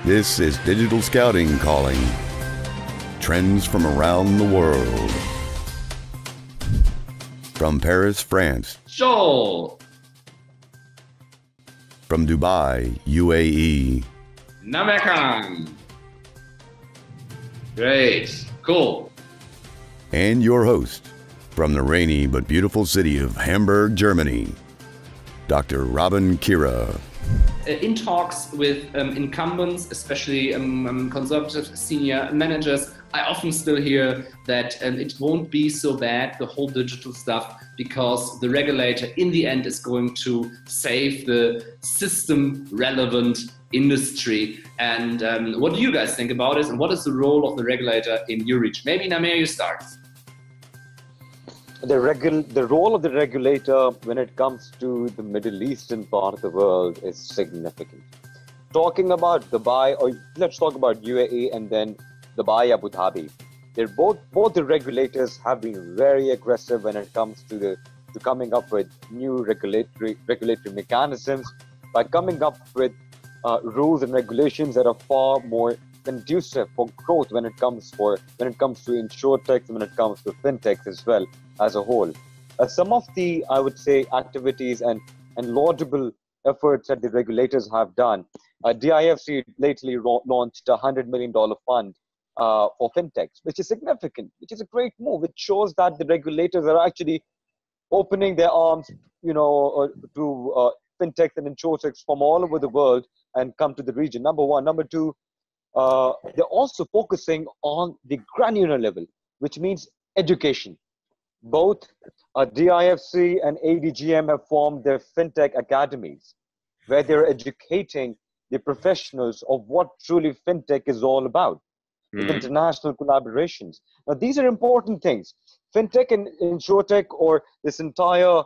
This is Digital Scouting calling. Trends from around the world. From Paris, France. Joel. From Dubai, UAE. Namekan. Great. Cool. And your host, from the rainy but beautiful city of Hamburg, Germany, Dr. Robin Kiera. In talks with incumbents, especially conservative senior managers, I often still hear that it won't be so bad, the whole digital stuff, because the regulator in the end is going to save the system-relevant industry. And what do you guys think about it? And what is the role of the regulator in your region? Maybe Namer, you start. The role of the regulator when it comes to the Middle Eastern part of the world is significant. Talking about Dubai, or let's talk about UAE and then Dubai, Abu Dhabi. They're both the regulators have been very aggressive when it comes to coming up with new regulatory mechanisms by coming up with rules and regulations that are far more conducive for growth when it comes to insurtechs, when it comes to fintechs as well as a whole. Some of the, I would say, activities and laudable efforts that the regulators have done. DIFC lately launched a $100 million fund for fintechs, which is significant, which is a great move. It shows that the regulators are actually opening their arms, to fintechs and insurtechs from all over the world and come to the region. Number one. Number two, they're also focusing on the granular level, which means education. Both DIFC and ADGM have formed their fintech academies, where they're educating the professionals of what truly fintech is all about, with international collaborations. Now, these are important things. Fintech and insurtech, or this entire,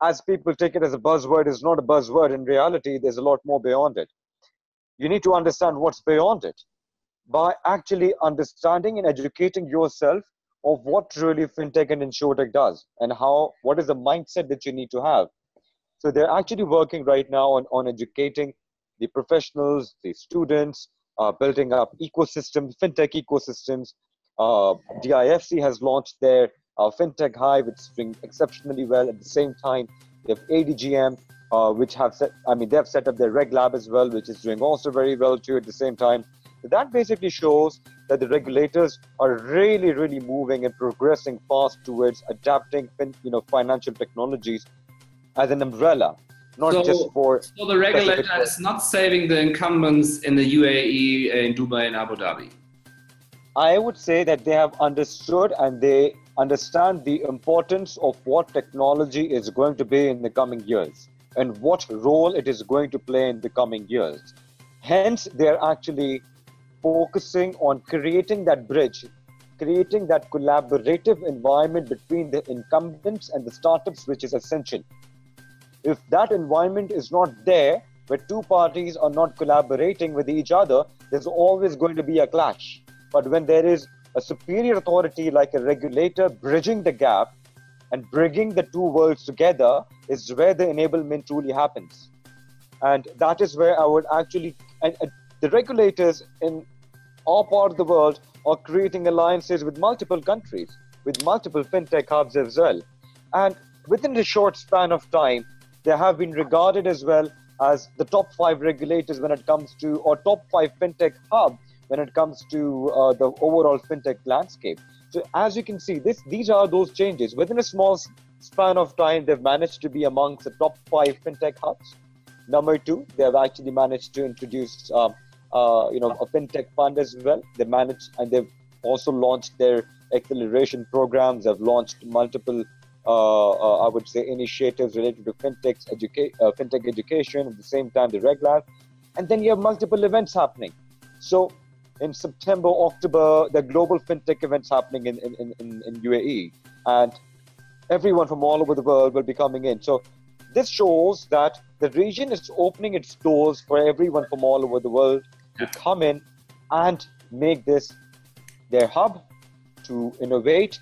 as people take it as a buzzword, is not a buzzword. In reality, there's a lot more beyond it. You need to understand what's beyond it by actually understanding and educating yourself of what really fintech and insurtech does and what is the mindset that you need to have. So they're actually working right now on educating the professionals, the students, building up ecosystems, fintech ecosystems. DIFC has launched their fintech hive, which is doing exceptionally well. At the same time, they have ADGM, which they've set up their Reg Lab as well, which is doing also very well too at the same time. So that basically shows that the regulators are really, really moving and progressing fast towards adapting, financial technologies as an umbrella, not just for. So the regulator is not saving the incumbents in the UAE, in Dubai, and Abu Dhabi. I would say that they have understood and they understand the importance of what technology is going to be in the coming years and what role it is going to play in the coming years. Hence, they're actually focusing on creating that bridge, creating that collaborative environment between the incumbents and the startups, which is essential. If that environment is not there, where two parties are not collaborating with each other, there's always going to be a clash. But when there is a superior authority like a regulator bridging the gap and bringing the two worlds together, is where the enablement truly happens. And that is where I would actually, the regulators in our part of the world are creating alliances with multiple countries, with multiple fintech hubs as well. And within the short span of time, they have been regarded as well as the top 5 regulators when it comes to, or top 5 fintech hubs when it comes to the overall fintech landscape. So as you can see, these are those changes. Within a small span of time, they've managed to be amongst the top 5 fintech hubs. Number 2, they've actually managed to introduce a fintech fund as well. They've also launched their acceleration programs. They've launched multiple, I would say, initiatives related to fintech education. At the same time, the Reg Lab, and then you have multiple events happening. So in September, October, the global fintech events happening in UAE, and everyone from all over the world will be coming in. So this shows that the region is opening its doors for everyone from all over the world to come in and make this their hub to innovate,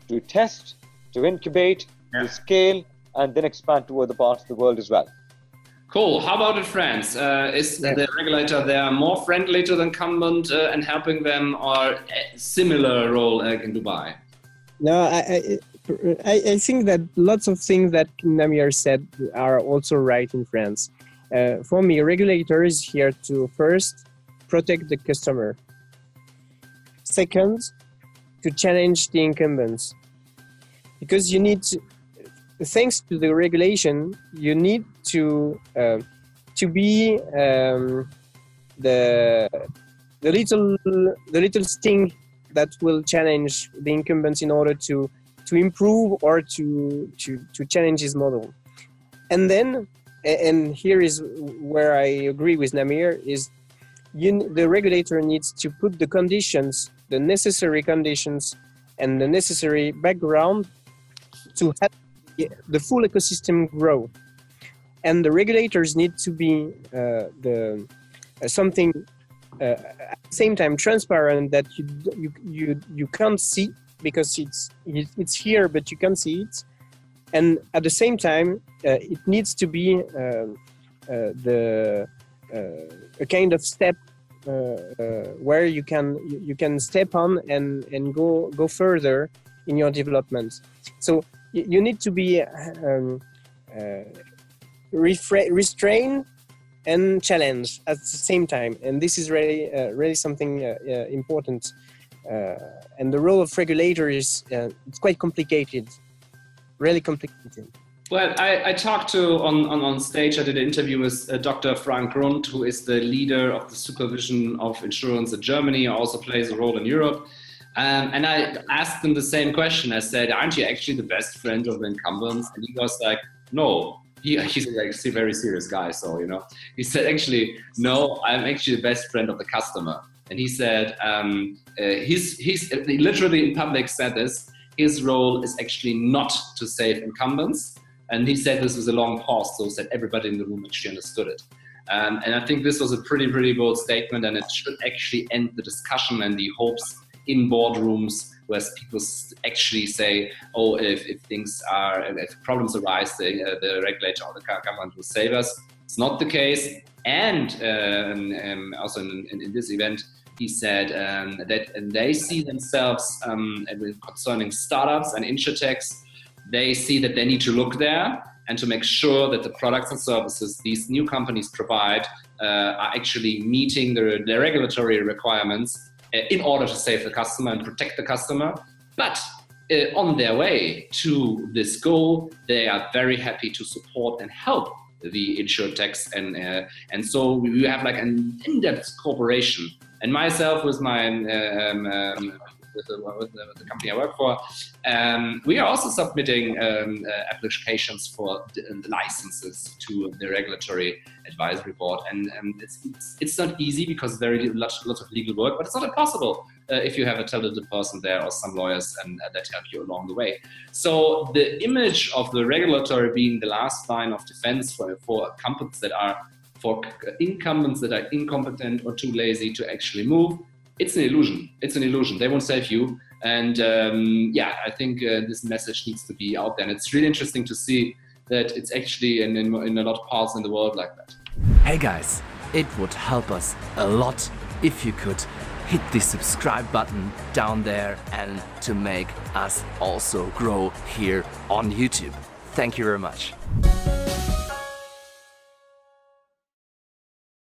to test, to incubate, to scale, and then expand to other parts of the world as well. Cool. How about in France? Is the regulator there more friendly to the incumbent and helping them, or a similar role like in Dubai? No, I think that lots of things that Namir said are also right in France. For me, regulator is here to first protect the customer. Second, to challenge the incumbents. Because you need to, thanks to the regulation, you need to be the little sting that will challenge the incumbents in order to improve or to challenge his model. And then, and here is where I agree with Namir, is the regulator needs to put the conditions, the necessary conditions and the necessary background to help the full ecosystem grow. And the regulators need to be something at the same time transparent, that you can't see because it's here but you can't see it, and at the same time it needs to be a kind of step where you can step on and go further in your development. So you need to be restrained and challenge at the same time, and this is really something important. And the role of regulator is it's quite complicated, really complicated. Well, I talked to on stage. I did an interview with Dr. Frank Grund, who is the leader of the supervision of insurance in Germany. Also plays a role in Europe. And I asked him the same question. I said, "Aren't you actually the best friend of the incumbents?" And he was like, "No." He's a very serious guy, so he said, "Actually, no, I'm actually the best friend of the customer." And he said, he literally in public said this. His role is actually not to save incumbents. And he said this was a long pause, so that everybody in the room actually understood it. And I think this was a pretty bold statement, and it should actually end the discussion and the hopes in boardrooms where people actually say, oh, if problems arise, the regulator or the government will save us. It's not the case. And also in this event, he said that they see themselves concerning startups and insurtechs. They see that they need to look there and to make sure that the products and services these new companies provide are actually meeting the regulatory requirements in order to save the customer and protect the customer. But on their way to this goal, they are very happy to support and help the insurtechs, and so we have like an in-depth cooperation. And myself, with my with the company I work for, we are also submitting applications for licenses to the regulatory advisory board, and it's not easy because very lots of legal work, but it's not impossible if you have a talented person there or some lawyers and that help you along the way. So the image of the regulator being the last line of defense for incumbents that are incompetent or too lazy to actually move, it's an illusion. It's an illusion. They won't save you. And I think this message needs to be out there. And it's really interesting to see that it's actually in a lot of parts in the world like that. Hey guys, it would help us a lot if you could hit the subscribe button down there and to make us also grow here on YouTube. Thank you very much.